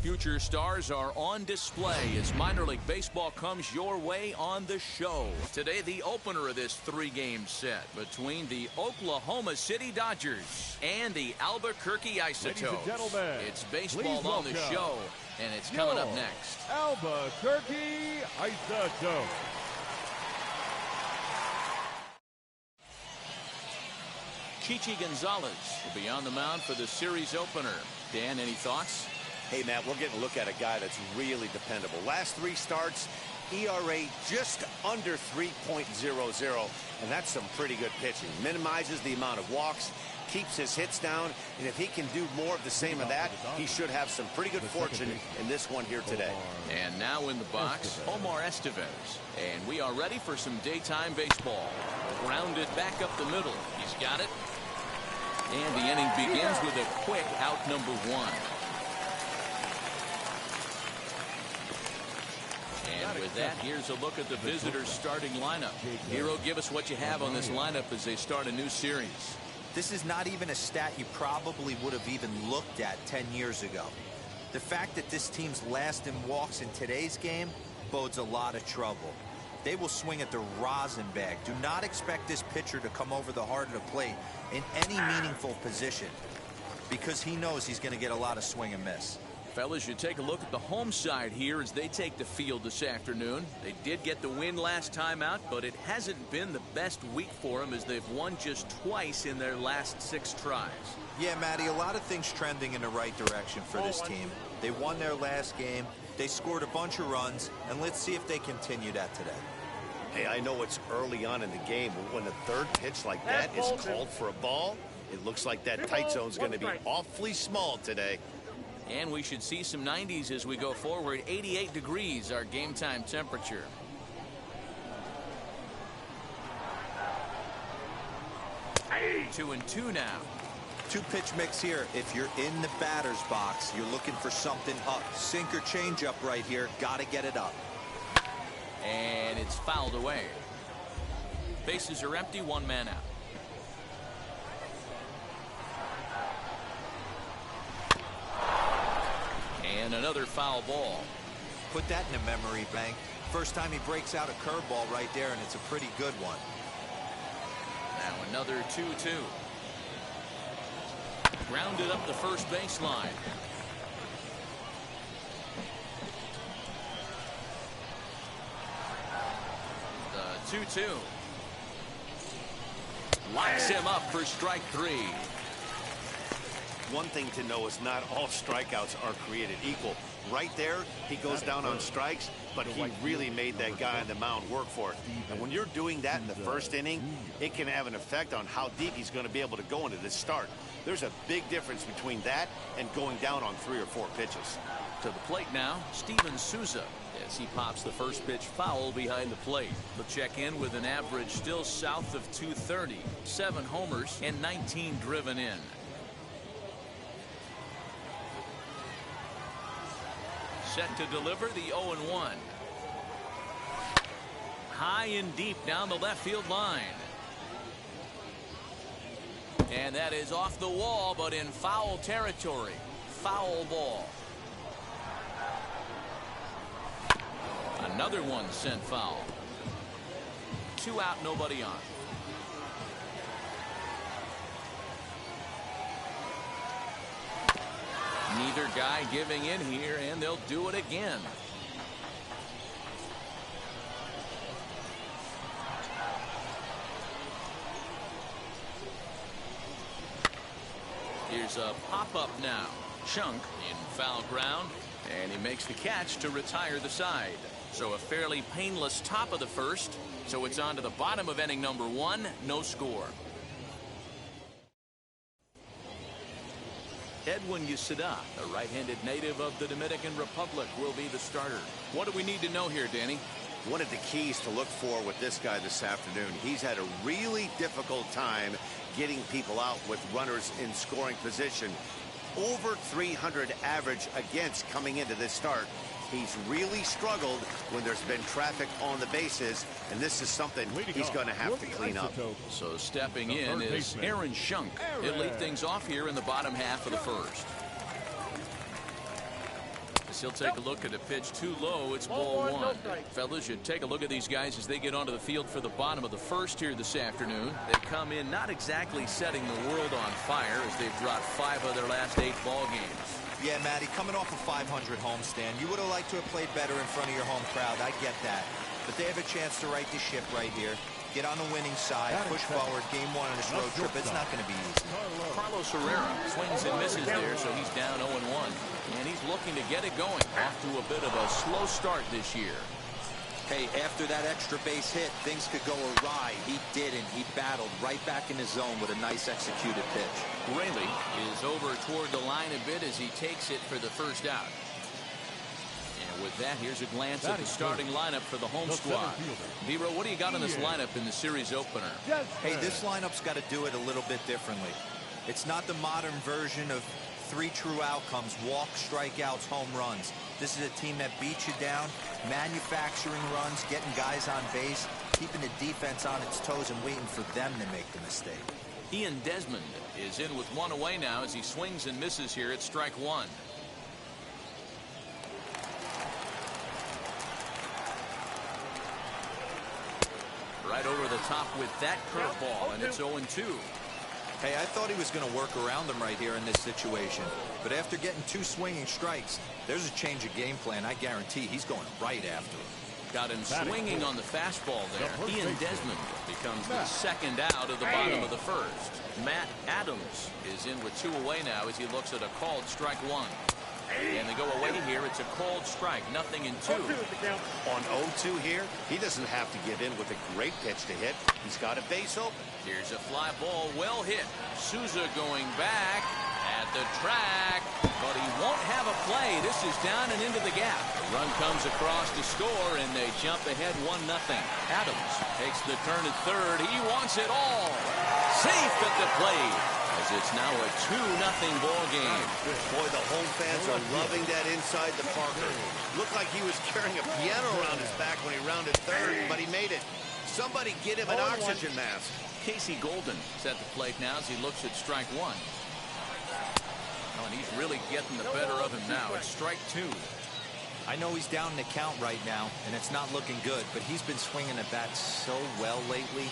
future stars are on display as minor league baseball comes your way on the show. Today, the opener of this three-game set between the Oklahoma City Dodgers and the Albuquerque Isotopes. It's baseball on the show, and it's coming up next. Albuquerque Isotopes. Gonzalez will be on the mound for the series opener. Dan, any thoughts? Hey, Matt, we're getting a look at a guy that's really dependable. Last three starts, ERA just under 3.00, and that's some pretty good pitching. Minimizes the amount of walks, keeps his hits down, and if he can do more of the same of that, he should have some pretty good fortune in this one here today. And now in the box, Omar Estevez. And we are ready for some daytime baseball. Grounded back up the middle. He's got it. And the inning begins with a quick out number one. And with that, here's a look at the visitors' starting lineup. Hero, give us what you have on this lineup as they start a new series. This is not even a stat you probably would have even looked at 10 years ago. The fact that this team's last in walks in today's game bodes a lot of trouble. They will swing at the rosin bag. Do not expect this pitcher to come over the heart of the plate in any meaningful position because he knows he's going to get a lot of swing and miss. Fellas, you take a look at the home side here as they take the field this afternoon. They did get the win last time out, but it hasn't been the best week for them as they've won just twice in their last 6 tries. Yeah, Matty, a lot of things trending in the right direction for this team. They won their last game, they scored a bunch of runs, and let's see if they continue that today. Hey, I know it's early on in the game, but when the third pitch like that is called for a ball, it looks like that tight zone's going to be awfully small today. And we should see some 90s as we go forward. 88 degrees, our game time temperature. Hey. 2-2 now. 2-pitch mix here. If you're in the batter's box, you're looking for something up. Sink or change up right here. Got to get it up. And it's fouled away. Bases are empty, 1 man out. And another foul ball. Put that in a memory bank. First time he breaks out a curveball right there, and it's a pretty good one. Now another 2-2. Grounded up the first baseline. The 2-2. Locks him up for strike 3. One thing to know is not all strikeouts are created equal. Right there, he goes down on strikes, but he really made that guy on the mound work for it. And when you're doing that in the first inning, it can have an effect on how deep he's going to be able to go into this start. There's a big difference between that and going down on 3 or 4 pitches. To the plate now, Souza, as he pops the first pitch foul behind the plate. He'll check in with an average still south of 230, 7 homers and 19 driven in. Set to deliver the 0-1. High and deep down the left field line. And that is off the wall, but in foul territory. Foul ball. Another one sent foul. 2 out, nobody on. Neither guy giving in here, and they'll do it again. Here's a pop-up now. Chunk in foul ground, and he makes the catch to retire the side. So a fairly painless top of the first. So it's on to the bottom of inning number 1, no score. Edwin Yesida, a right-handed native of the Dominican Republic, will be the starter. What do we need to know here, Danny? One of the keys to look for with this guy this afternoon, he's had a really difficult time getting people out with runners in scoring position. Over 300 average against coming into this start. He's really struggled when there's been traffic on the bases, and this is something he's going to have to clean up. So stepping in is Aaron Shunk. He'll lead things off here in the bottom half of the first. As he'll take a look at a pitch too low. It's ball one. Fellas, you take a look at these guys as they get onto the field for the bottom of the first here this afternoon. They come in not exactly setting the world on fire as they've dropped 5 of their last 8 ball games. Yeah, Matty, coming off a 500 homestand, you would have liked to have played better in front of your home crowd. I get that. But they have a chance to right the ship right here. Get on the winning side, push forward, game 1 on this road trip. It's not going to be easy. Carlos Herrera swings and misses there, so he's down 0-1. And he's looking to get it going. Off to a bit of a slow start this year. Hey, after that extra base hit, things could go awry. He didn't. He battled right back in his zone with a nice executed pitch. Rayleigh is over toward the line a bit as he takes it for the first out. And with that, here's a glance at the starting lineup for the home squad. Vero, what do you got on this lineup in the series opener? Hey, this lineup's got to do it a little bit differently. It's not the modern version of 3 true outcomes: walks, strikeouts, home runs. This is a team that beats you down, manufacturing runs, getting guys on base, keeping the defense on its toes and waiting for them to make the mistake. Ian Desmond is in with 1 away now as he swings and misses here at strike 1. Right over the top with that curveball, and it's 0-2. Hey, I thought he was going to work around him right here in this situation. But after getting 2 swinging strikes, there's a change of game plan. I guarantee he's going right after him. Got him swinging on the fastball there. Ian Desmond becomes the second out of the bottom of the first. Matt Adams is in with 2 away now as he looks at a called strike 1. And they go away here. It's a called strike. 0-2. On 0-2 here, he doesn't have to give in with a great pitch to hit. He's got a base open. Here's a fly ball, well hit. Souza going back at the track, but he won't have a play. This is down and into the gap. The run comes across to score, and they jump ahead 1-0. Adams takes the turn at third. He wants it all. Safe at the plate, as it's now a 2-0 ball game. Boy, the home fans are loving that inside the Parker. Looked like he was carrying a piano around his back when he rounded third, but he made it. Somebody get him an oxygen mask. Casey Golden is at the plate now as he looks at strike 1. Oh, and he's really getting the better of him now. It's strike 2. I know he's down in the count right now, and it's not looking good, but he's been swinging the bat so well lately.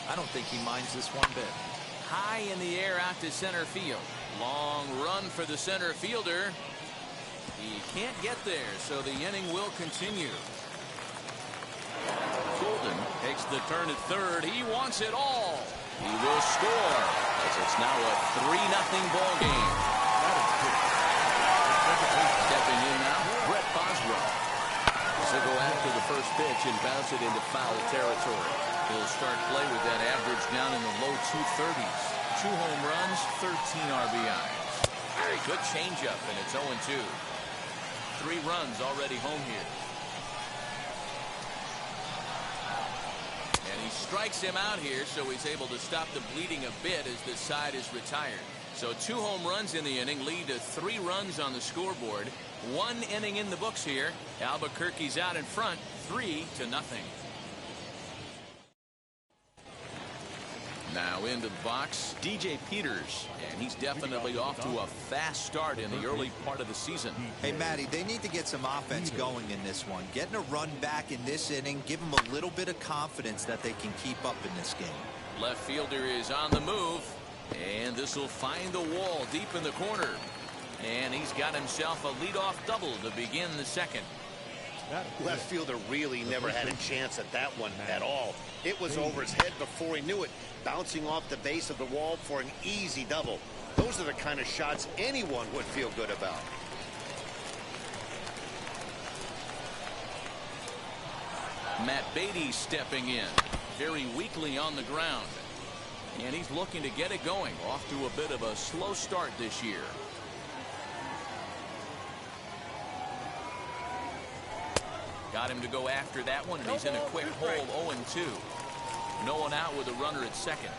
I don't think he minds this one bit. High in the air out to center field. Long run for the center fielder. He can't get there, so the inning will continue. Golden takes the turn at third. He wants it all. He will score, as it's now a 3-0 ball game. Stepping in now, Brett Boswell. He'll go after the first pitch and bounce it into foul territory. He'll start play with that average down in the low 230s. 2 home runs, 13 RBIs. Very good changeup, and it's 0-2. 3 runs already home here. And he strikes him out here, so he's able to stop the bleeding a bit as this side is retired. So 2 home runs in the inning lead to 3 runs on the scoreboard. 1 inning in the books here. Albuquerque's out in front, 3-0. Now into the box, DJ Peters, and he's definitely off to a fast start in the early part of the season. Hey, Matty, they need to get some offense going in this one. Getting a run back in this inning, give them a little bit of confidence that they can keep up in this game. Left fielder is on the move, and this will find the wall deep in the corner. And he's got himself a leadoff double to begin the second. Left fielder really never had a chance at that one at all. It was over his head before he knew it, bouncing off the base of the wall for an easy double. Those are the kind of shots anyone would feel good about. Matt Beatty stepping in, very weakly on the ground. And he's looking to get it going, off to a bit of a slow start this year. Got him to go after that one, and he's in a quick hole, 0-2. No one out with a runner at second.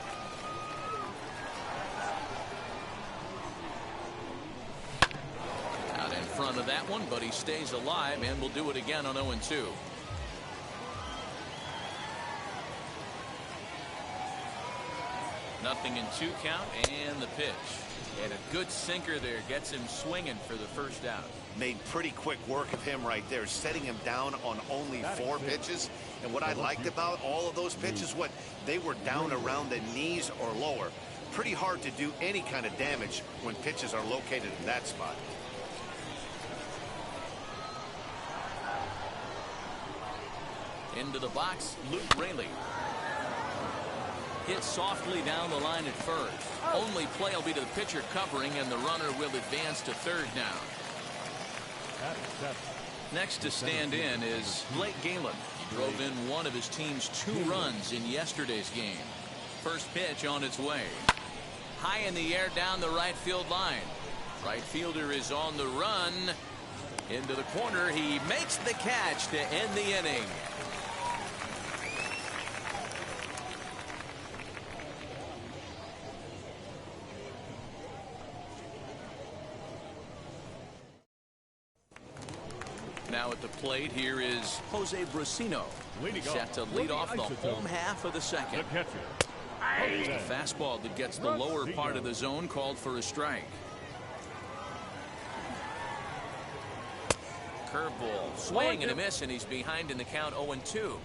Out in front of that one, but he stays alive and will do it again on 0-2. Nothing in 2 count, and the pitch. And a good sinker there gets him swinging for the first out. made pretty quick work of him right there, setting him down on only 4 pitches. And what I liked about all of those pitches, they were down around the knees or lower. Pretty hard to do any kind of damage when pitches are located in that spot. Into the box, Luke Raley. Hit softly down the line at first. Only play will be to the pitcher covering, and the runner will advance to third now. Next to stand in is Blake Galen. He drove in one of his team's 2 runs in yesterday's game. First pitch on its way. High in the air down the right field line. Right fielder is on the run. Into the corner. He makes the catch to end the inning. Now at the plate, here is Jose Brusino. Set to lead off the home half of the second. The fastball that gets the lower part of the zone called for a strike. Curveball, swing and a miss, and he's behind in the count 0-2.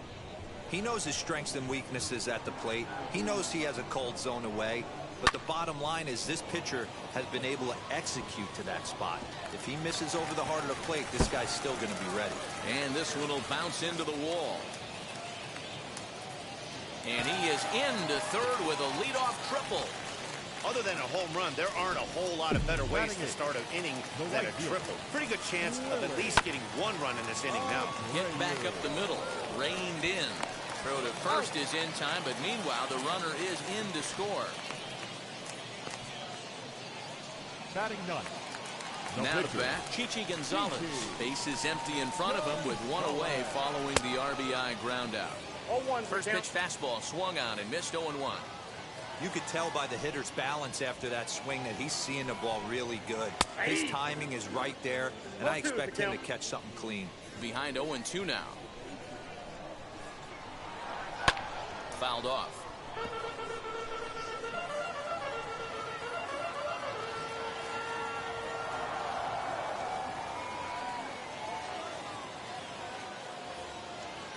He knows his strengths and weaknesses at the plate. He knows he has a cold zone away. But the bottom line is this pitcher has been able to execute to that spot. If he misses over the heart of the plate, this guy's still going to be ready. And this one will bounce into the wall. And he is into third with a leadoff triple. Other than a home run, there aren't a whole lot of better ways to start an inning than a triple. Pretty good chance of at least getting 1 run in this inning now. Hit back up the middle. Reined in. Throw to first is in time, but meanwhile, the runner is in to score. Batting 9. Now to bat, Gonzalez. Base is empty in front of him with 1 away following the RBI ground out. First pitch fastball swung on and missed 0-1. You could tell by the hitter's balance after that swing that he's seeing the ball really good. His timing is right there, and I expect him to catch something clean. Behind 0-2 now. Fouled off.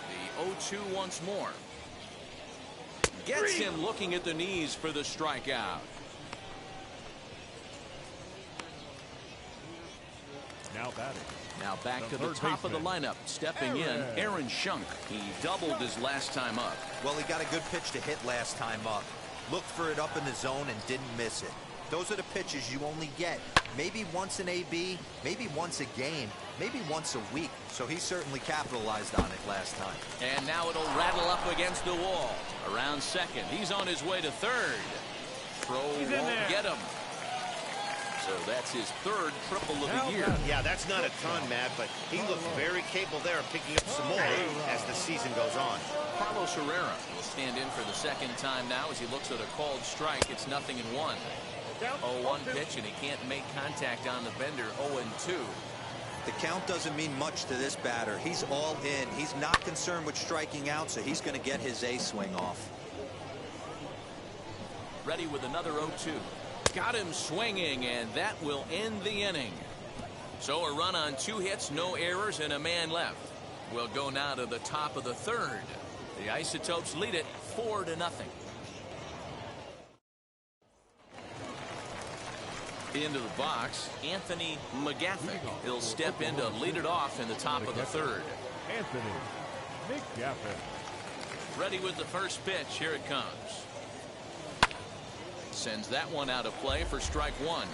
The 0-2 once more. Gets him looking at the knees for the strikeout. Now batting. Now back to the top of the lineup. Stepping in, Aaron Schunk. He doubled his last time up. Well, he got a good pitch to hit last time up. Looked for it up in the zone and didn't miss it. Those are the pitches you only get maybe once in AB, maybe once a game, maybe once a week. So he certainly capitalized on it last time. And now it'll rattle up against the wall. Around second. He's on his way to third. Throw won't get him. So that's his 3rd triple of the year. Yeah, that's not a ton, Matt, but he looked very capable there of picking up some more as the season goes on. Carlos Herrera will stand in for the 2nd time now as he looks at a called strike. It's 0-1. 0-1 pitch, and he can't make contact on the bender. 0-2. The count doesn't mean much to this batter. He's all in. He's not concerned with striking out, so he's going to get his A swing off. Ready with another 0-2. Got him swinging, and that will end the inning. So a run on 2 hits, no errors, and a man left. We'll go now to the top of the 3rd. The Isotopes lead it 4-0. Into the box, Anthony McGaffick. He'll step in to lead it off in the top of the 3rd. Anthony McGaffick. Ready with the first pitch. Here it comes. Sends that one out of play for strike 1.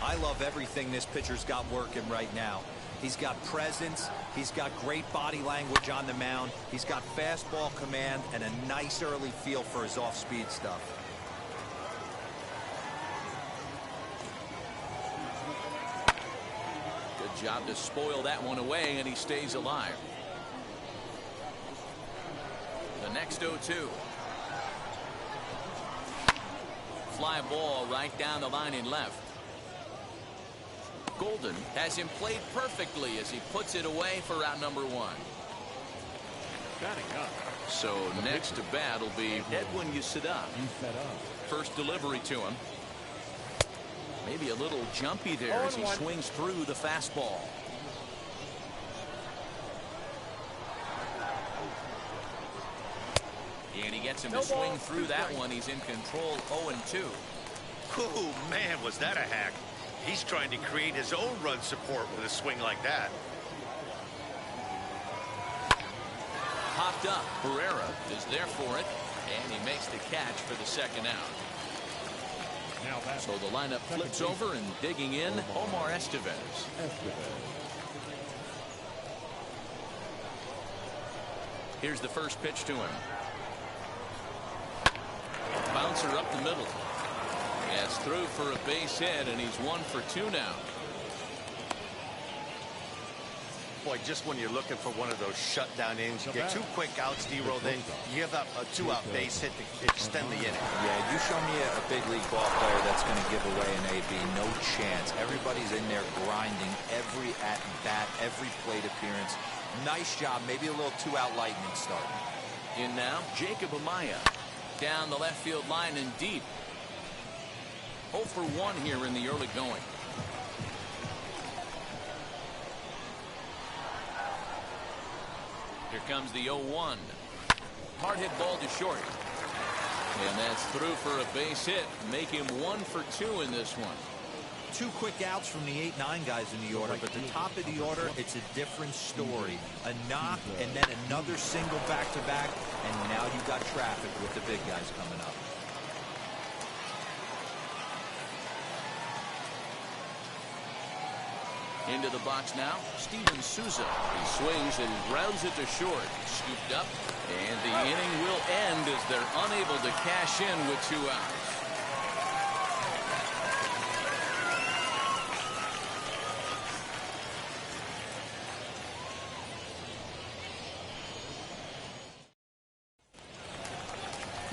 I love everything this pitcher's got working right now. He's got presence. He's got great body language on the mound. He's got fastball command and a nice early feel for his off-speed stuff. Good job to spoil that one away, and he stays alive. The next 0-2. Fly ball right down the line in left. Golden has him played perfectly as he puts it away for out number 1. So next to bat will be Edwin Uceda. First delivery to him. Maybe a little jumpy there as he swings through the fastball. And he gets him to swing through that one. He's in control, 0-2. Oh, man, was that a hack. He's trying to create his own run support with a swing like that. Popped up. Herrera is there for it, and he makes the catch for the second out. So the lineup flips over, and digging in, Omar Estevez. Here's the first pitch to him. Bouncer up the middle. Gets through for a base hit, and he's 1 for 2 now. Boy, just when you're looking for one of those shutdown innings, you get 2 quick outs, D-Roll, then you give up a 2-out base hit to extend the inning. Yeah, you show me a big league ball player that's going to give away an AB. No chance. Everybody's in there grinding every at-bat, every plate appearance. Nice job. Maybe a little 2-out lightning start. In now, Jacob Amaya. Down the left field line and deep. 0 for 1 here in the early going. Here comes the 0-1. Hard hit ball to short. And that's through for a base hit. Make him 1 for 2 in this one. 2 quick outs from the 8-9 guys in the order, but the top of the order, it's a different story. A knock and then another single back-to-back, and now you've got traffic with the big guys coming up. Into the box now, Steven Souza. He swings and rounds it to short. Scooped up, and the inning will end as they're unable to cash in with 2 outs.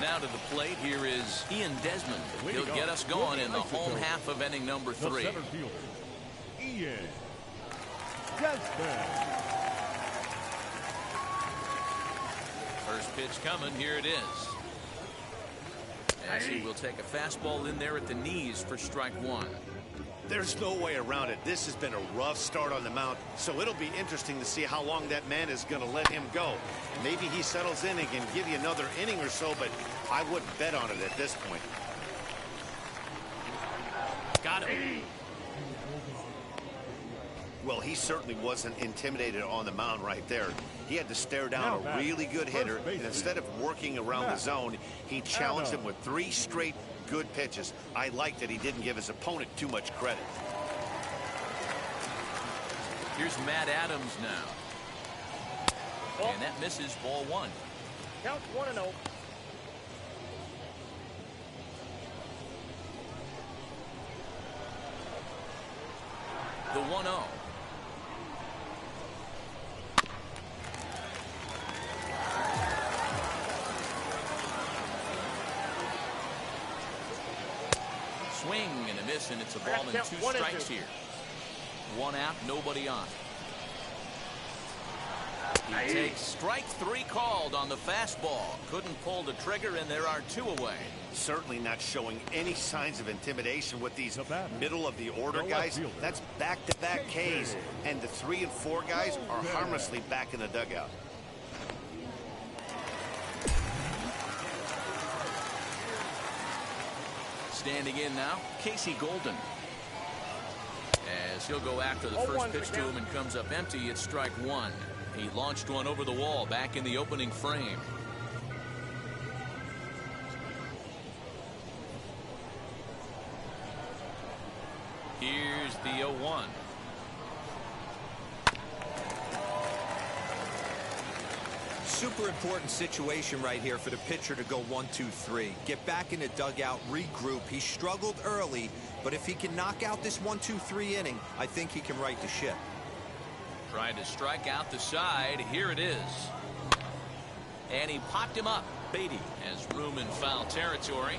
Now to the plate, here is Ian Desmond. He'll get us going in the home half of inning number 3. The center fielder, Ian Desmond. First pitch coming. Here it is. As he will take a fastball in there at the knees for strike 1. There's no way around it. This has been a rough start on the mound, so it'll be interesting to see how long that man is going to let him go. Maybe he settles in and can give you another inning or so, but I wouldn't bet on it at this point. Got him. Well, he certainly wasn't intimidated on the mound right there. He had to stare down a really good hitter, and instead of working around the zone, he challenged him with 3 straight good pitches. I like that he didn't give his opponent too much credit. Here's Matt Adams now. And that misses, ball 1. Count 1-0. The 1-0. Swing and a miss, and it's a ball and 2 strikes here. 1 out, nobody on. He takes strike 3 called on the fastball. Couldn't pull the trigger, and there are 2 away. Certainly not showing any signs of intimidation with these middle of the order guys. That's back-to-back Ks, and the 3 and 4 guys are harmlessly back in the dugout. Standing in now, Casey Golden. As he'll go after the first pitch to him and comes up empty, it's strike 1. He launched one over the wall back in the opening frame. Here's the 0-1. Super important situation right here for the pitcher to go 1-2-3. Get back in the dugout, regroup. He struggled early, but if he can knock out this 1-2-3 inning, I think he can right the ship. Trying to strike out the side. Here it is. And he popped him up. Beatty has room in foul territory,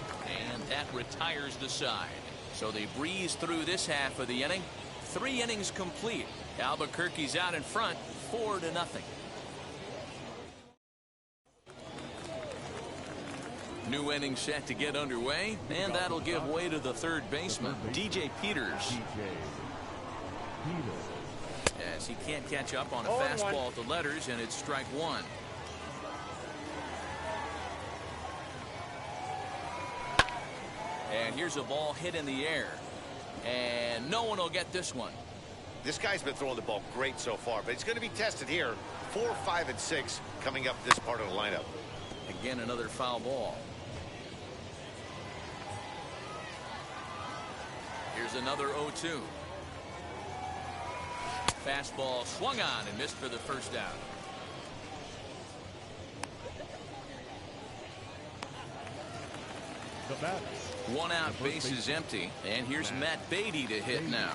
and that retires the side. So they breeze through this half of the inning. 3 innings complete. Albuquerque's out in front, 4-0. New inning set to get underway, and that'll give way to the third baseman, DJ Peters. As he can't catch up on a fastball at the letters, and it's strike one. And here's a ball hit in the air. And no one will get this one. This guy's been throwing the ball great so far, but he's going to be tested here. 4, 5, and 6 coming up this part of the lineup. Again, another foul ball. Here's another 0-2. Fastball swung on and missed for the first out. One out, base is empty, and here's Matt Beatty to hit now.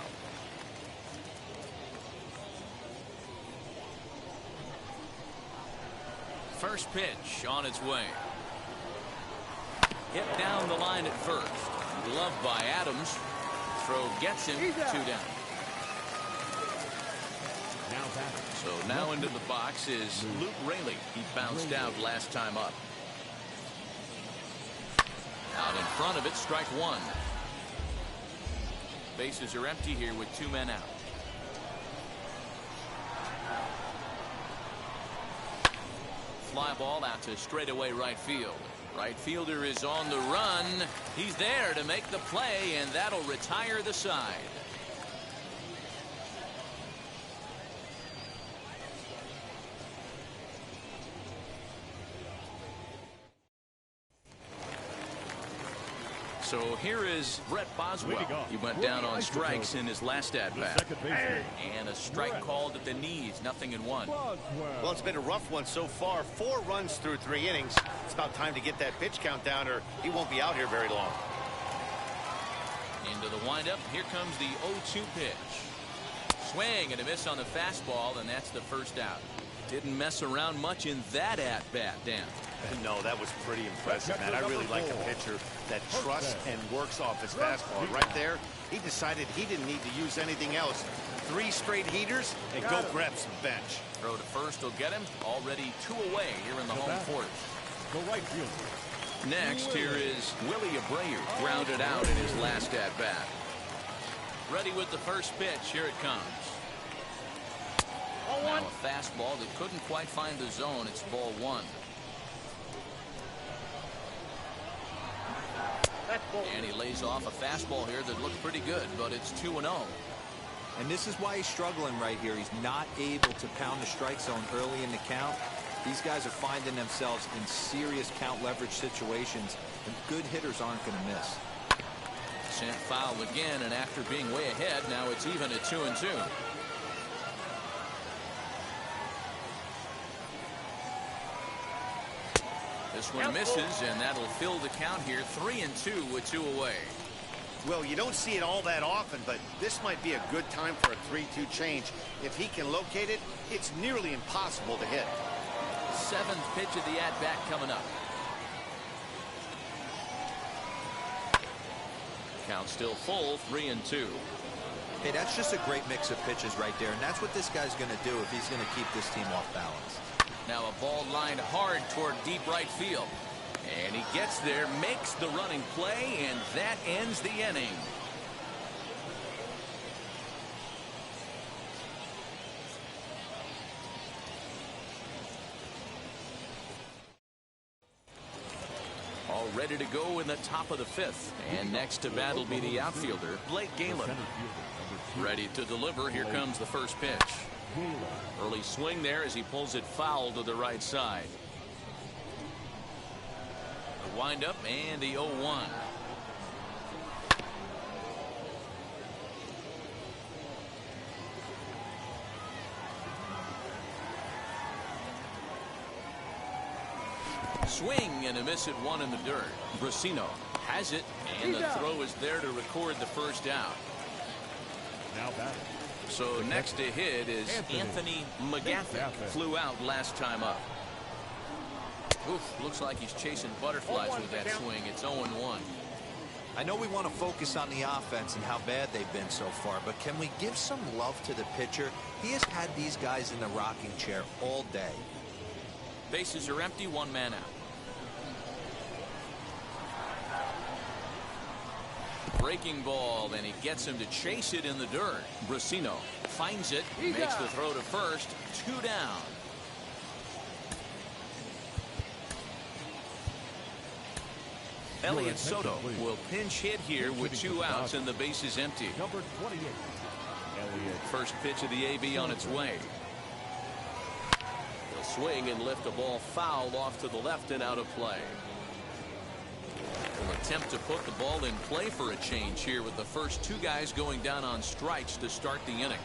First pitch on its way. Hit down the line at first. Gloved by Adams. Throw gets him 2 down. So now into the box is Luke Raley. He bounced out last time up. Out in front of it, strike one. Bases are empty here with 2 men out. Fly ball out to straightaway right field. Right fielder is on the run. He's there to make the play, and that'll retire the side. So here is Brett Boswell. He went down on strikes in his last at-bat. And a strike called at the knees, 0-1. Well, it's been a rough one so far. 4 runs through 3 innings. It's about time to get that pitch count down, or he won't be out here very long. Into the windup. Here comes the 0-2 pitch. Swing and a miss on the fastball, and that's the first out. Didn't mess around much in that at-bat, Dan. No, that was pretty impressive, man. I really like a pitcher that trusts and works off his fastball. Right there, he decided he didn't need to use anything else. 3 straight heaters and go grab some bench. Throw to first will get him. Already 2 away here in the home fourth. The right fielder. Next, here is Willie Abreu, grounded out in his last at-bat. Ready with the first pitch. Here it comes. Now a fastball that couldn't quite find the zone. It's ball 1. And he lays off a fastball here that looked pretty good, but it's 2-0. And this is why he's struggling right here. He's not able to pound the strike zone early in the count. These guys are finding themselves in serious count leverage situations, and good hitters aren't going to miss. Sent foul again, and after being way ahead, now it's even at 2-2. This one misses, and that'll fill the count here. 3-2 with 2 away. Well, you don't see it all that often, but this might be a good time for a 3-2 change. If he can locate it, it's nearly impossible to hit. 7th pitch of the at-bat coming up. Count still full, 3-2. Hey, that's just a great mix of pitches right there, and that's what this guy's going to do if he's going to keep this team off balance. Now a ball lined hard toward deep right field. And he gets there, makes the running play, and that ends the inning. All ready to go in the top of the 5th. And next to bat will be the outfielder, Blake Galen. Ready to deliver. Here comes the first pitch. Early swing there as he pulls it foul to the right side. The windup and the 0-1. Swing and a miss at 1 in the dirt. Brasino has it, and the throw is there to record the first out. Now batting. So next to hit is Anthony McGaffey. Flew out last time up. Oof, looks like he's chasing butterflies with that swing. It's 0-1. I know we want to focus on the offense and how bad they've been so far, but can we give some love to the pitcher? He has had these guys in the rocking chair all day. Bases are empty, 1 man out. breaking ball, and he gets him to chase it in the dirt. Brasino finds it, makes the throw to first. 2 down. Elliott Soto will pinch hit here with 2 outs and the base is empty. Number 28. Elliott. First pitch of the AB on its way. He'll swing and lift the ball foul off to the left and out of play. Will attempt to put the ball in play for a change here with the first 2 guys going down on strikes to start the inning.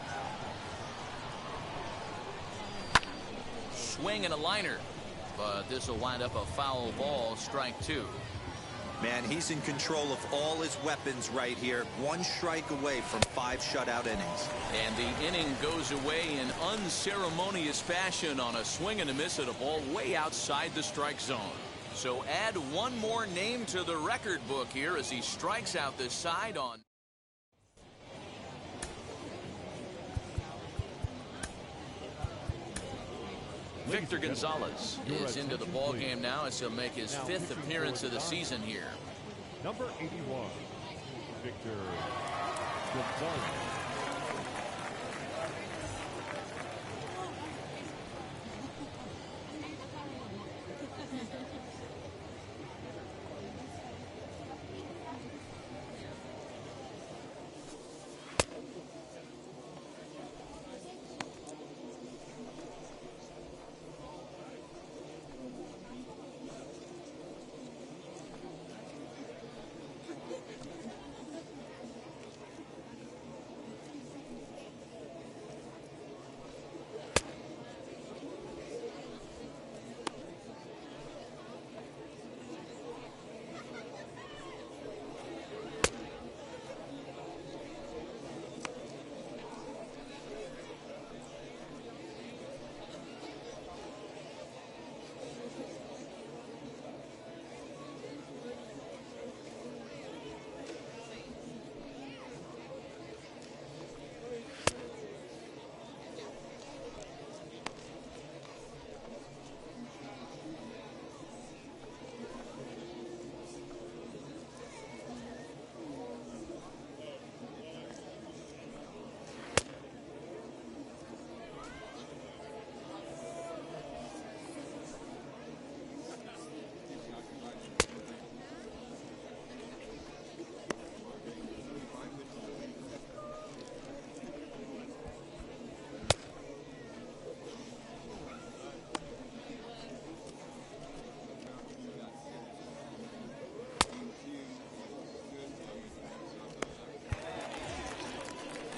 Swing and a liner, but this will wind up a foul ball. Strike 2. Man, he's in control of all his weapons right here. 1 strike away from 5 shutout innings. And the inning goes away in unceremonious fashion on a swing and a miss at a ball way outside the strike zone. So add 1 more name to the record book here as he strikes out this side on. Victor Gonzalez is into the ball game now as he'll make his 5th appearance of the season here. Number 81, Victor Gonzalez.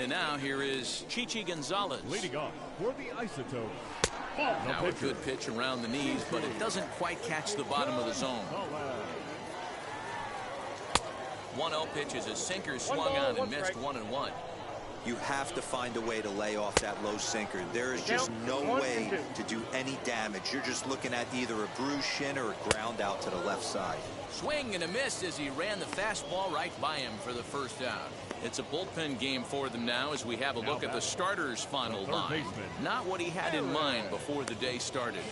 And now here is Chichi Gonzalez. Leading off for the Isotopes. Now a good pitch around the knees, but it doesn't quite catch the bottom of the zone. 1-0 pitch is a sinker swung on and missed. 1-1. You have to find a way to lay off that low sinker. There is just no way to do any damage. You're just looking at either a bruised shin or a ground out to the left side. Swing and a miss as he ran the fastball right by him for the first out. It's a bullpen game for them now as we have a look at the starter's final line. Not what he had in mind before the day started.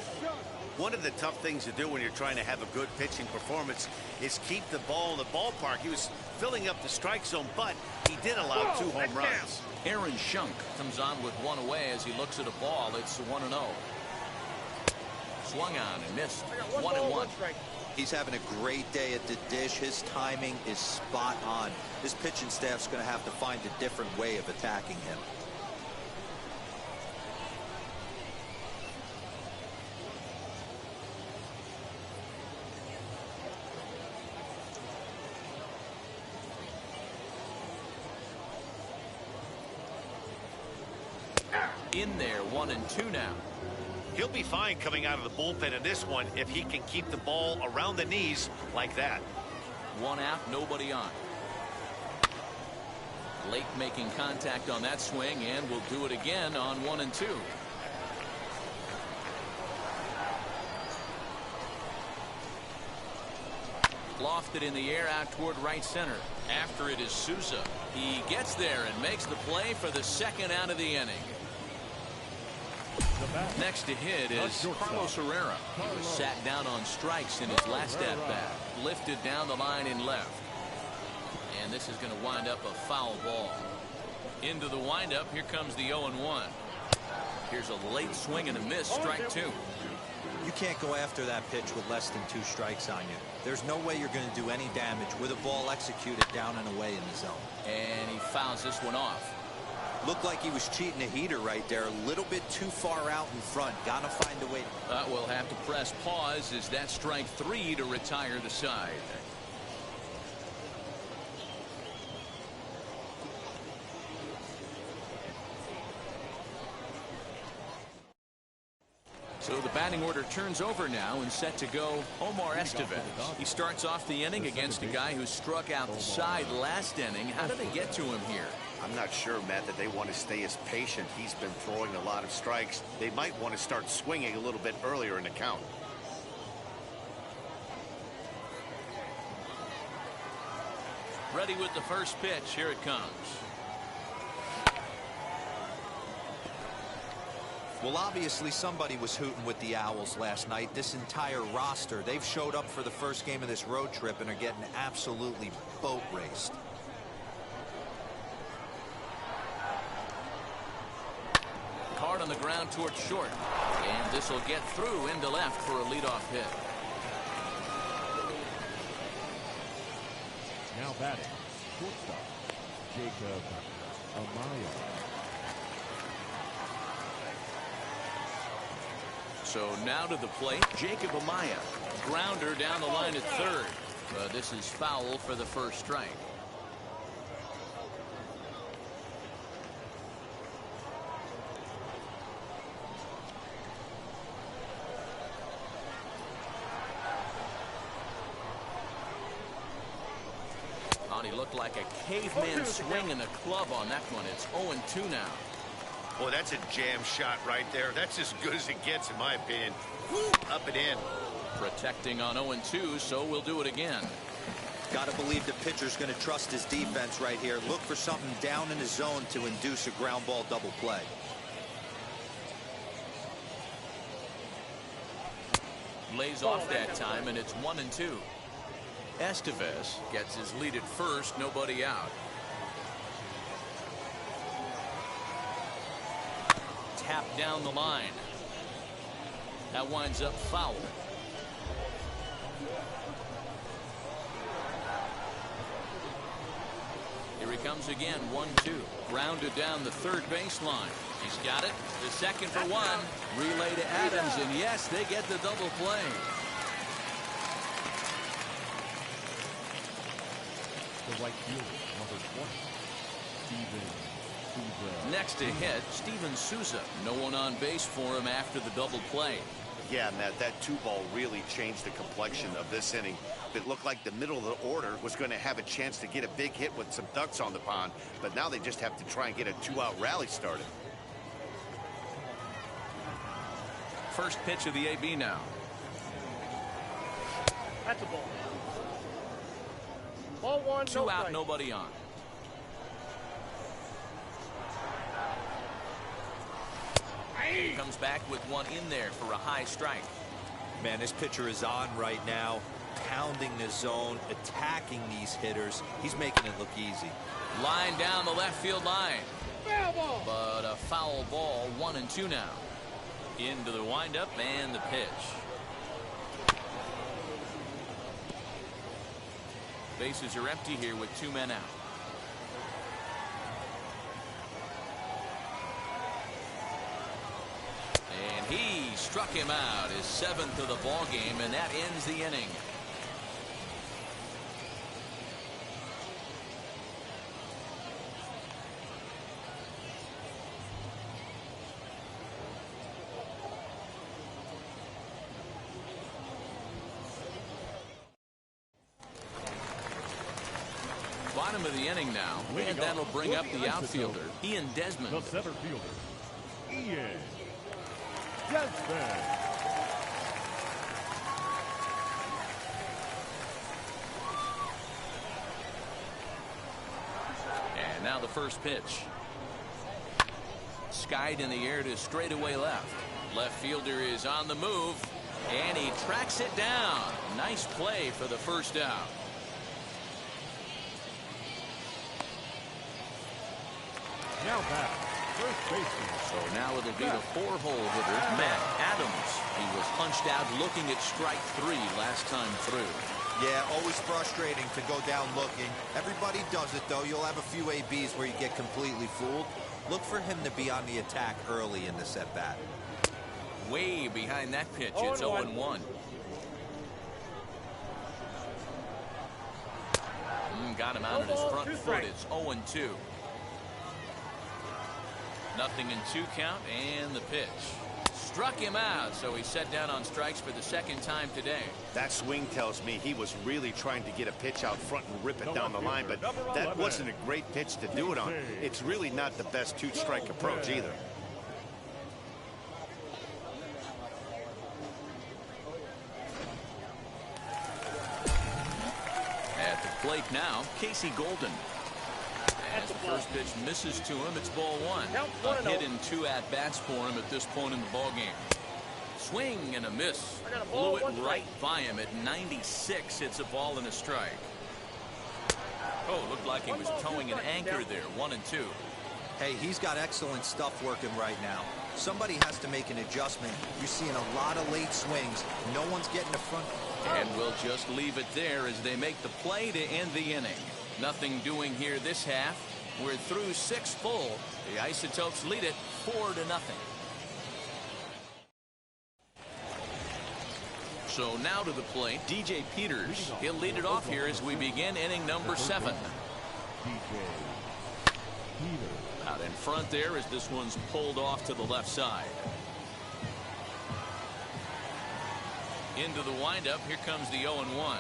One of the tough things to do when you're trying to have a good pitching performance is keep the ball in the ballpark. He was filling up the strike zone, but he did allow 2 home runs. Aaron Shunk comes on with 1 away as he looks at a ball. It's 1-0. Swung on and missed. 1-1. He's having a great day at the dish. His timing is spot on. His pitching staff's going to have to find a different way of attacking him. In there, 1-2 now. He'll be fine coming out of the bullpen in this one if he can keep the ball around the knees like that. 1 out, nobody on. Late making contact on that swing, and will do it again on 1-2. Lofted in the air out toward right center. After it is Souza. He gets there and makes the play for the 2nd out of the inning. Next to hit is Carlos Herrera. He was sat down on strikes in his last at-bat. Lifted down the line in left. And this is going to wind up a foul ball. Into the windup, here comes the 0-1. Here's a late swing and a miss, strike two. You can't go after that pitch with less than 2 strikes on you. There's no way you're going to do any damage with a ball executed down and away in the zone. And he fouls this one off. Looked like he was cheating a heater right there. A little bit too far out in front. Gotta find a way. We'll have to press pause as that strike 3 to retire the side. So the batting order turns over now and set to go Omar Estevez. He starts off the inning against a guy who struck out the side last inning. How did they get to him here? I'm not sure, Matt, that they want to stay as patient. He's been throwing a lot of strikes. They might want to start swinging a little bit earlier in the count. Ready with the first pitch. Here it comes. Well, obviously somebody was hooting with the Owls last night. This entire roster, they've showed up for the first game of this road trip and are getting absolutely boat raced. Hard on the ground towards short. And this will get through into left for a leadoff hit. Now batting, shortstop, Jacob Amaya. So now to the plate, Jacob Amaya. Grounder down the line at third. This is foul for the first strike. He looked like a caveman swinging a club on that one. It's 0-2 now. Boy, that's a jam shot right there. That's as good as it gets, in my opinion. Woo, up and in. Protecting on 0-2, so we'll do it again. Got to believe the pitcher's going to trust his defense right here. Look for something down in his zone to induce a ground ball double play. Lays off that time, and it's 1-2. Estevez gets his lead at first, nobody out. Tap down the line. That winds up foul. Here he comes again, 1-2. Grounded down the third baseline. He's got it. The second for one. Relay to Adams, and yes, they get the double play. The right fielder, number 20, Steven Souza. Next to hit, Steven Souza. No one on base for him after the double play. Yeah, Matt, that 2-ball really changed the complexion of this inning. It looked like the middle of the order was going to have a chance to get a big hit with some ducks on the pond, but now they just have to try and get a 2-out rally started. First pitch of the AB now. That's a ball. Ball one, 2 out, nobody on. Comes back with one in there for a high strike. Man, this pitcher is on right now, pounding the zone, attacking these hitters. He's making it look easy. Line down the left field line. But a foul ball, 1-2 now. Into the windup and the pitch. Bases are empty here with 2 men out. And he struck him out, his 7th of the ball game, and that ends the inning. Bottom of the inning now, and that'll bring up the outfielder, Ian Desmond. The center fielder, Ian Desmond. And now the first pitch. Skied in the air to straightaway left. Left fielder is on the move, and he tracks it down. Nice play for the first out. Now back, first baseman. So now it'll be the 4-hole hitter, Matt Adams. He was punched out looking at strike 3 last time through. Yeah, always frustrating to go down looking. Everybody does it, though. You'll have a few ABs where you get completely fooled. Look for him to be on the attack early in this at-bat. Way behind that pitch. It's 0-1. Got him out at his front foot. It's 0-2. Nothing in 2 count, and the pitch. Struck him out, so he's set down on strikes for the 2nd time today. That swing tells me he was really trying to get a pitch out front and rip it down the line, but that wasn't a great pitch to do it on. It's really not the best 2-strike approach either. At the plate now, Casey Golden. As the first pitch misses to him, it's ball 1. A hit in 2 at-bats for him at this point in the ballgame. Swing and a miss. Blew it right by him at 96. It's a ball and a strike. Oh, looked like he was towing an anchor there. 1-2. Hey, he's got excellent stuff working right now. Somebody has to make an adjustment. You're seeing a lot of late swings. No one's getting the front. And we'll just leave it there as they make the play to end the inning. Nothing doing here this half. We're through 6 full. The Isotopes lead it 4-0. So now to the plate, DJ Peters. He'll lead it off here as we begin inning number 7. Out in front there as this one's pulled off to the left side. Into the windup. Here comes the 0-1.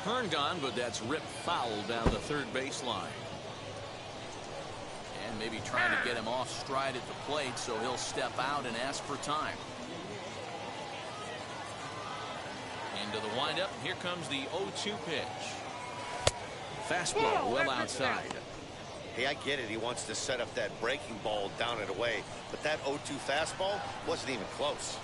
Turned on, but that's ripped foul down the 3rd baseline. And maybe trying to get him off stride at the plate, so he'll step out and ask for time. Into the windup. Here comes the 0-2 pitch. Fastball well outside. Hey, I get it. He wants to set up that breaking ball down and away, but that 0-2 fastball wasn't even close.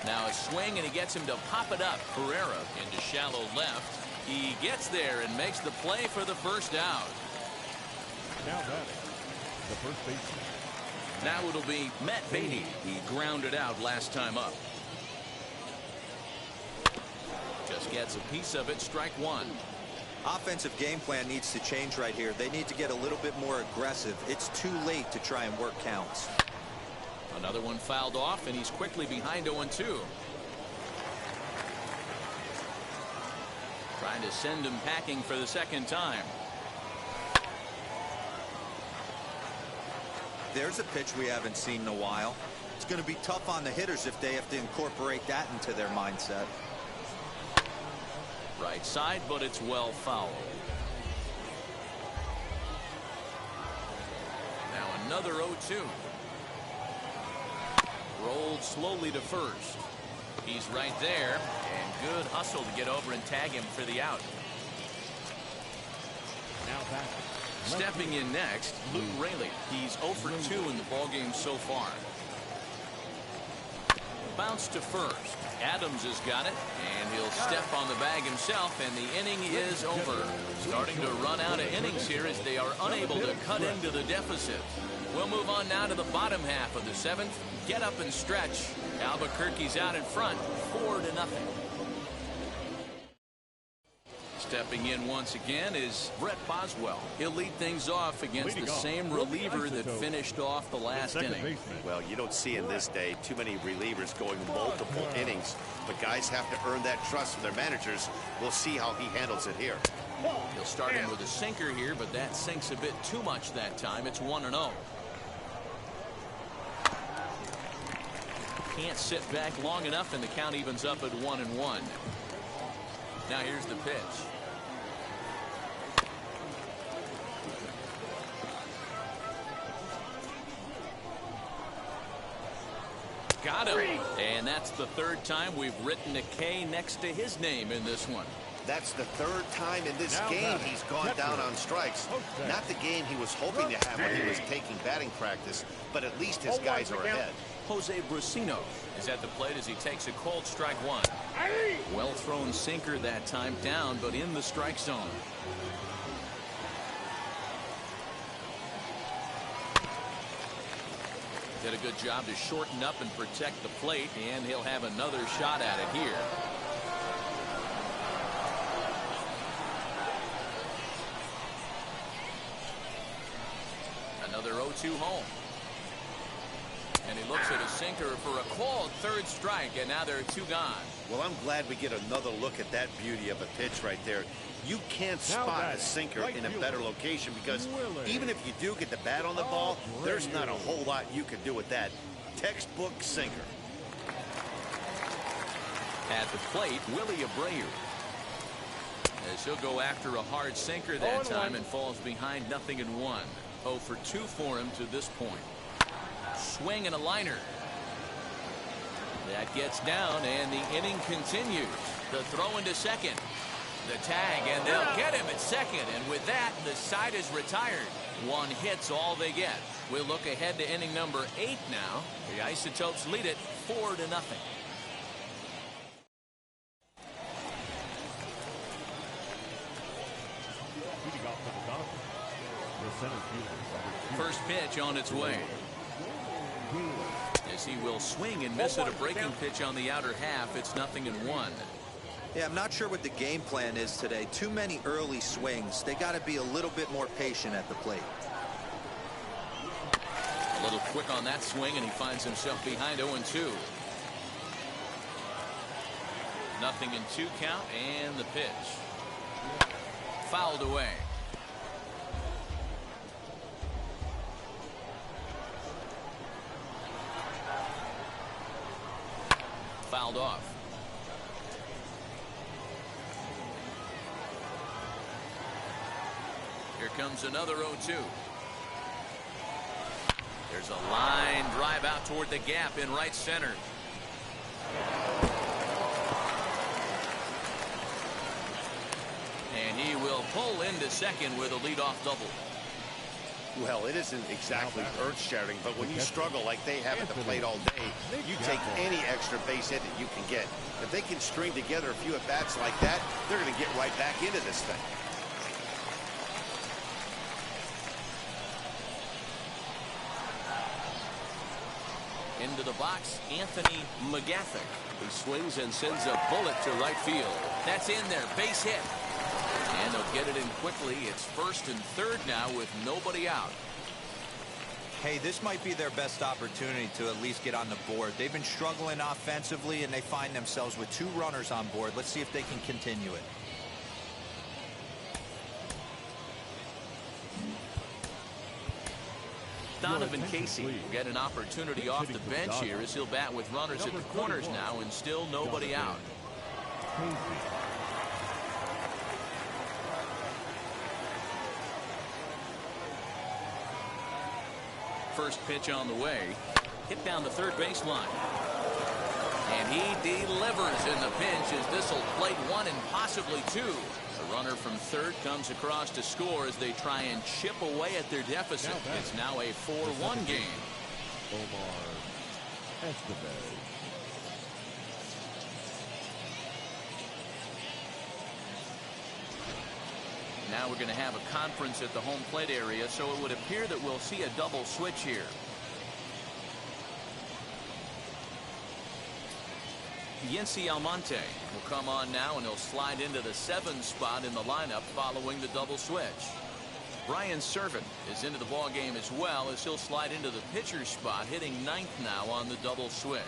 Now a swing, and he gets him to pop it up. Herrera into shallow left. He gets there and makes the play for the first out. Now batting, the first baseman. Now it'll be Matt Beatty. He grounded out last time up. Just gets a piece of it. Strike 1. Offensive game plan needs to change right here. They need to get a little bit more aggressive. It's too late to try and work counts. Another one fouled off, and he's quickly behind 0-2. Trying to send him packing for the 2nd time. There's a pitch we haven't seen in a while. It's going to be tough on the hitters if they have to incorporate that into their mindset. Right side, but it's well fouled. Now another 0-2. Rolled slowly to first. He's right there, and good hustle to get over and tag him for the out. Now back. Stepping in next, Luke Raley. He's 0 for 2 in the ballgame so far. Bounce to first. Adams has got it, and he'll step on the bag himself, and the inning is over. Starting to run out of innings here as they are unable to cut into the deficit. We'll move on now to the bottom half of the 7th. Get up and stretch. Albuquerque's out in front, 4-0. Stepping in once again is Brett Boswell. He'll lead things off against the same reliever that finished off the last inning. Well, you don't see in this day too many relievers going multiple innings, but guys have to earn that trust from their managers. We'll see how he handles it here. He'll start him with a sinker here, but that sinks a bit too much that time. It's 1-0. Can't sit back long enough, and the count evens up at 1-1. Now here's the pitch. Got him. And that's the 3rd time we've written a K next to his name in this one. That's the 3rd time in this game he's gone down on strikes. Not the game he was hoping to have when he was taking batting practice, but at least his guys are ahead. Jose Brusino is at the plate as he takes a cold strike 1. Well thrown sinker that time, down but in the strike zone. Did a good job to shorten up and protect the plate, and he'll have another shot at it here. Another 0-2 home. And he looks at a sinker for a called third strike, and now there are 2 gone. Well, I'm glad we get another look at that beauty of a pitch right there. You can't spot a sinker in a better location because even if you do get the bat on the ball, there's not a whole lot you can do with that. Textbook sinker. At the plate, Willie Abreu. As he'll go after a hard sinker that time and falls behind 0-1. 0 for 2 for him to this point. Swing and a liner. That gets down, and the inning continues. The throw into second. The tag, and they'll get him at second. And with that, the side is retired. 1 hit's all they get. We'll look ahead to inning number 8 now. The Isotopes lead it 4-0. First pitch on its way. As he will swing and miss at a breaking pitch on the outer half, it's 0-1. Yeah, I'm not sure what the game plan is today. Too many early swings. They got to be a little bit more patient at the plate. A little quick on that swing, and he finds himself behind 0-2. 0-2 count, and the pitch. Fouled away. Fouled off. Here comes another 0-2. There's a line drive out toward the gap in right center. And he will pull into second with a leadoff double. Well, it isn't exactly earth-shattering, but when you struggle like they have at the plate all day, you take any extra base hit that you can get. If they can string together a few at-bats like that, they're going to get right back into this thing. Into the box, Anthony McGathick. He swings and sends a bullet to right field. That's in there, base hit. And they'll get it in quickly. It's first and third now with nobody out. Hey, this might be their best opportunity to at least get on the board. They've been struggling offensively, and they find themselves with 2 runners on board. Let's see if they can continue it. Donovan Casey will get an opportunity off the bench here as he'll bat with runners at the corners now and still nobody out. First pitch on the way. Hit down the third baseline. And he delivers in the pinch as this will plate 1 and possibly 2. The runner from third comes across to score as they try and chip away at their deficit. It's now a 4-1 game. Now we're going to have a conference at the home plate area, so it would appear that we'll see a double switch here. Yency Almonte will come on now, and he'll slide into the 7 spot in the lineup following the double switch. Brian Servant is into the ball game as well as he'll slide into the pitcher spot, hitting 9th now on the double switch.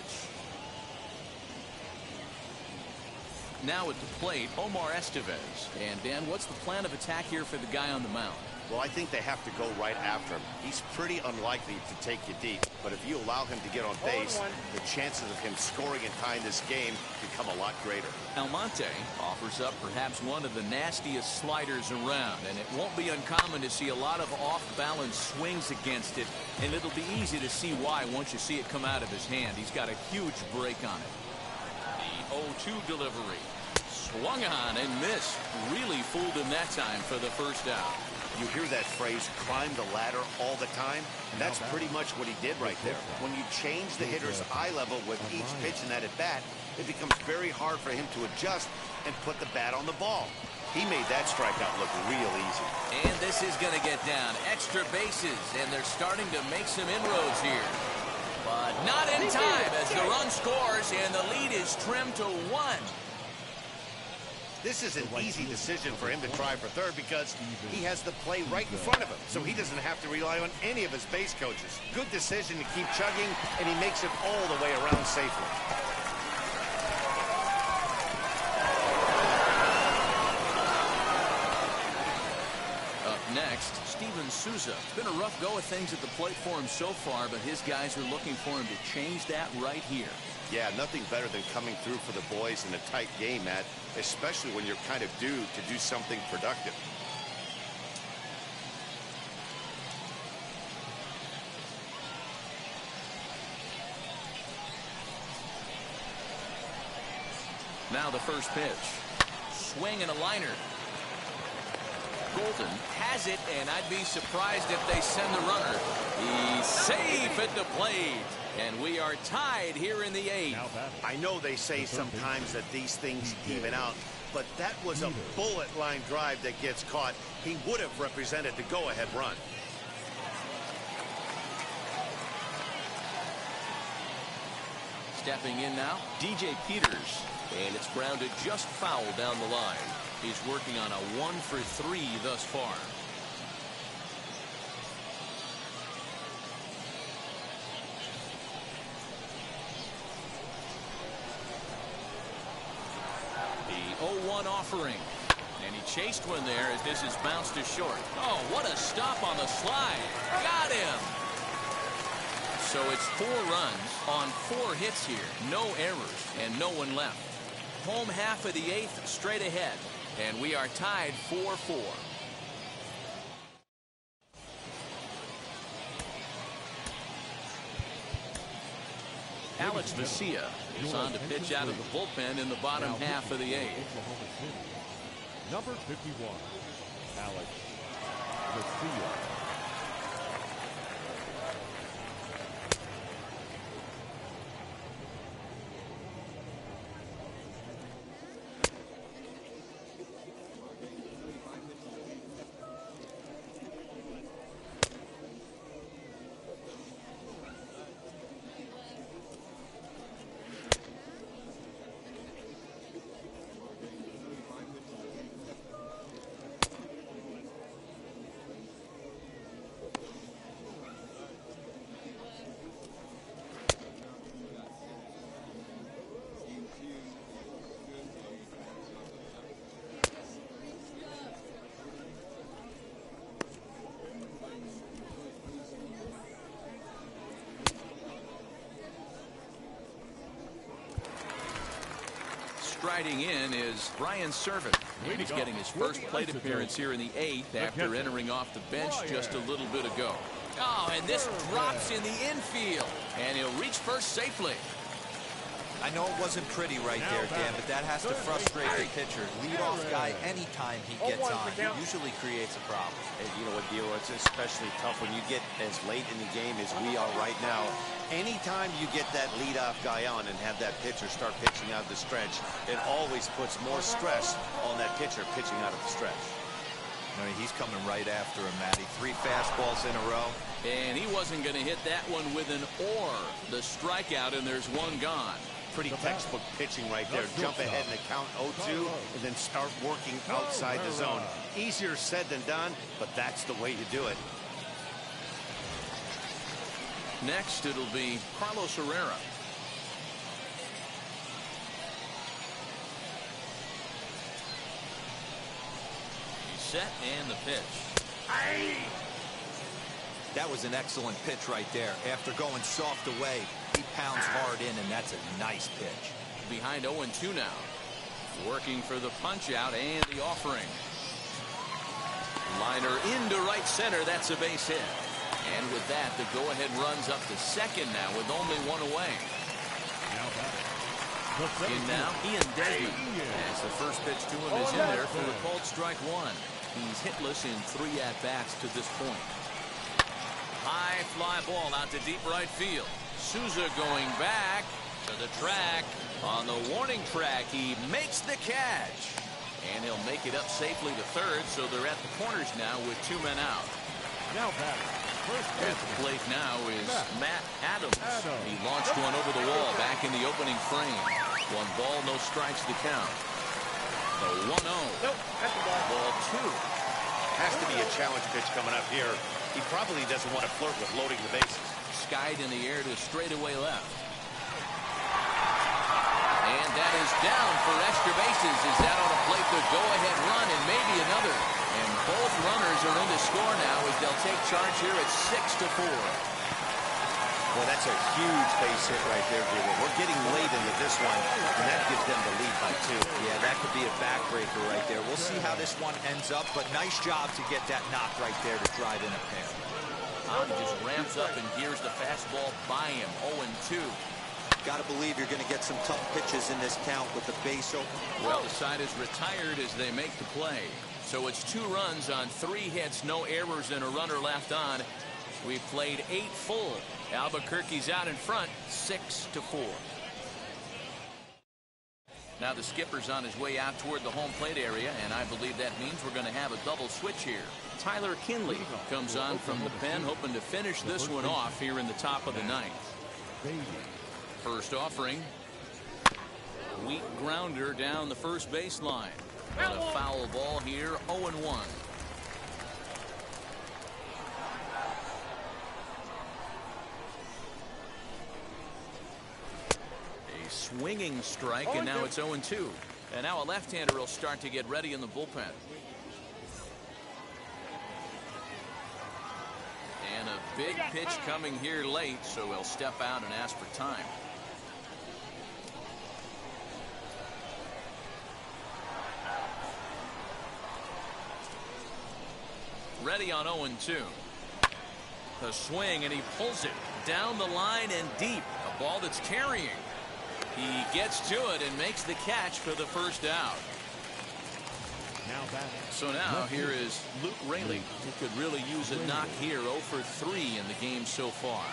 Now at the plate, Omar Estevez. And Dan, what's the plan of attack here for the guy on the mound? Well, I think they have to go right after him. He's pretty unlikely to take you deep, but if you allow him to get on base, the chances of him scoring and tying this game become a lot greater. Almonte offers up perhaps one of the nastiest sliders around, and it won't be uncommon to see a lot of off-balance swings against it, and it'll be easy to see why once you see it come out of his hand. He's got a huge break on it. The 0-2 delivery. Swung on and missed. Really fooled him that time for the first out. You hear that phrase, climb the ladder, all the time? That's pretty much what he did right there. When you change the hitter's eye level with each pitch in that at-bat, it becomes very hard for him to adjust and put the bat on the ball. He made that strikeout look real easy. And this is going to get down. Extra bases, and they're starting to make some inroads here. Not in time as the run scores and the lead is trimmed to 1. This is an easy decision for him to try for third because he has the play right in front of him, so he doesn't have to rely on any of his base coaches. Good decision to keep chugging, and he makes it all the way around safely. Up next, Souza. It's been a rough go of things at the plate for him so far, but his guys are looking for him to change that right here. Yeah, nothing better than coming through for the boys in a tight game, Matt, especially when you're kind of due to do something productive. Now the first pitch. Swing and a liner. Golden has it, and I'd be surprised if they send the runner. He's safe at the plate, and we are tied here in the 8th. I know they say sometimes that these things even out, but that was a bullet line drive that gets caught. He would have represented the go-ahead run. Stepping in now, DJ Peters, and it's grounded just foul down the line. He's working on a 1-for-3 thus far. The 0-1 offering. And he chased one there as this is bounced to short. Oh, what a stop on the slide. Got him. So it's 4 runs on 4 hits here. No errors and no one left. Home half of the 8th straight ahead. And we are tied 4-4. Alex Vesia is on to pitch out of the bullpen in the bottom half of the 8th. Number 51, Alex Vesia. Striding in is Brian Servant. He's getting his first plate appearance here in the 8th after entering off the bench just a little bit ago. Oh, and this drops in the infield, and he'll reach first safely. I know it wasn't pretty right there, Dan, but that has to frustrate the pitcher. Leadoff guy, anytime he gets on, he usually creates a problem. And you know what, Dio, it's especially tough when you get as late in the game as we are right now. Anytime you get that leadoff guy on and have that pitcher start pitching out of the stretch, it always puts more stress on that pitcher pitching out of the stretch. I mean, he's coming right after him, Matty. 3 fastballs in a row. And he wasn't going to hit that one with an or. The strikeout, and there's one gone. Pretty textbook pitching right there. Jump ahead in the count 0-2 and then start working outside the zone. Easier said than done, but that's the way you do it. Next, it'll be Carlos Herrera. He's set and the pitch. That was an excellent pitch right there. After going soft away, he pounds hard in, and that's a nice pitch. Behind 0-2 now. Working for the punch out and the offering. Liner into right center. That's a base hit. And with that, the go-ahead runs up to second now with only 1 away. In now, Ian Desmond. As the first pitch to him is in there for a called strike 1. He's hitless in 3 at-bats to this point. High fly ball out to deep right field. Souza going back to the track. On the warning track, he makes the catch. And he'll make it up safely to third, so they're at the corners now with 2 men out. Now batting, First At the plate now is Matt Adams. He launched one over the wall back in the opening frame. 1 ball, no strikes to count. The 1-0. Ball 2. Has to be a challenge pitch coming up here. He probably doesn't want to flirt with loading the bases. Skied in the air to straightaway left. And that is down for extra bases as that ought to plate the go-ahead run and maybe another. And both runners are in to score now as they'll take charge here at 6-4. Well, that's a huge base hit right there, Galen. We're getting late into this one, and that gives them the lead by 2. Yeah, that could be a backbreaker right there. We'll see how this one ends up, but nice job to get that knock right there to drive in a pair. He just ramps up and gears the fastball by him. 0-2. Got to believe you're going to get some tough pitches in this count with the base open. Well, the side is retired as they make the play. So it's 2 runs on 3 hits, no errors, and a runner left on. We've played 8 full. Albuquerque's out in front, 6-4. Now the skipper's on his way out toward the home plate area, and I believe that means we're going to have a double switch here. Tyler Kinley comes on from the pen, hoping to finish this one off here in the top of the 9th. First offering. Weak grounder down the first baseline. And a foul ball here, 0-1. A swinging strike, and now it's 0-2. And now a left-hander will start to get ready in the bullpen. And a big pitch coming here late, so he'll step out and ask for time. Ready on 0-2. The swing, and he pulls it down the line and deep. A ball that's carrying. He gets to it and makes the catch for the first out. So now here is Luke Raley. He could really use a knock here. 0 for 3 in the game so far.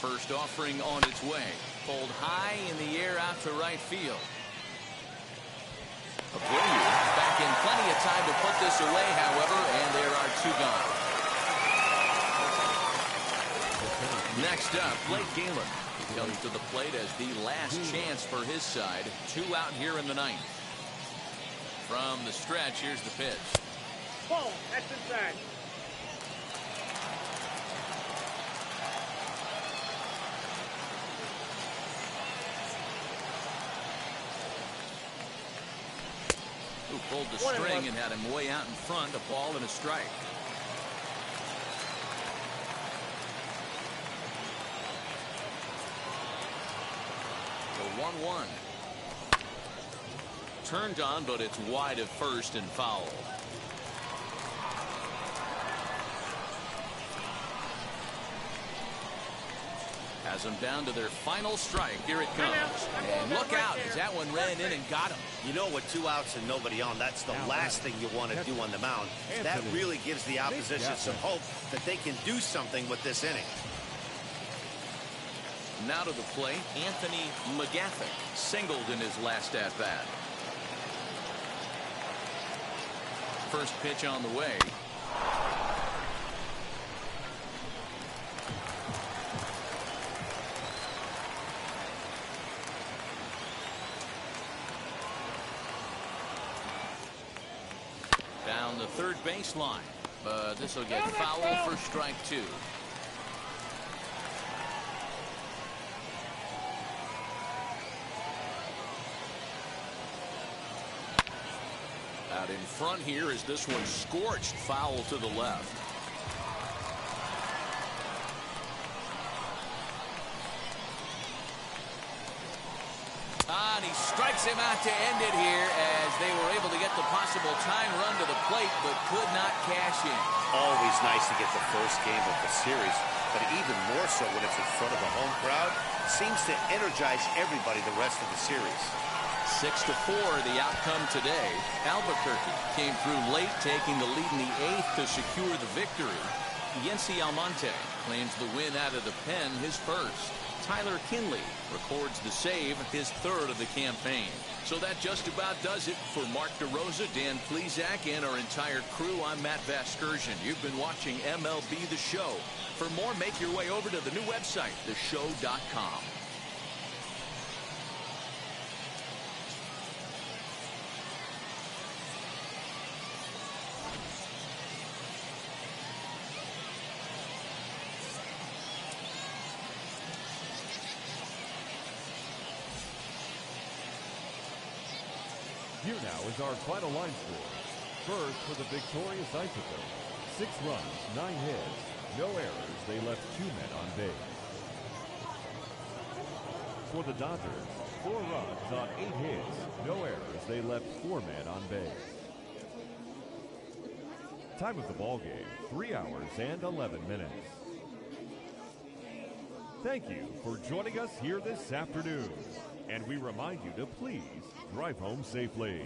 First offering on its way. Pulled high in the air out to right field. Back in plenty of time to put this away, however, and there are 2 gone. Next up, Blake Galen. He comes to the plate as the last chance for his side. 2 out here in the 9th. From the stretch, here's the pitch. Ball, that's inside. Who pulled the string and had him way out in front. A ball and a strike. The 1-1. Turned on, but it's wide of first and foul. Has them down to their final strike. Here it comes. And look out as that one ran in and got him. You know, with 2 outs and nobody on, that's the last thing you want to do on the mound. That really gives the opposition some hope that they can do something with this inning. Now to the plate, Anthony McGathick singled in his last at-bat. First pitch on the way. Down the third baseline, but this will get foul for strike 2. Out in front here is this one scorched foul to the left. And he strikes him out to end it here as they were able to get the possible tying run to the plate but could not cash in. Always nice to get the first game of the series, but even more so when it's in front of a home crowd. Seems to energize everybody the rest of the series. 6-4 the outcome today. Albuquerque came through late, taking the lead in the 8th to secure the victory. Yency Almonte claims the win out of the pen, his first. Tyler Kinley records the save, his third of the campaign. So that just about does it for Mark DeRosa, Dan Plesac, and our entire crew. I'm Matt Vasgersian. You've been watching MLB The Show. For more, make your way over to the new website, theshow.com. Here now is our final line score. First for the victorious Isotopes. 6 runs, 9 hits, no errors. They left 2 men on base. For the Dodgers, 4 runs on 8 hits, no errors. They left 4 men on base. Time of the ball game, 3 hours and 11 minutes. Thank you for joining us here this afternoon. And we remind you to please drive home safely.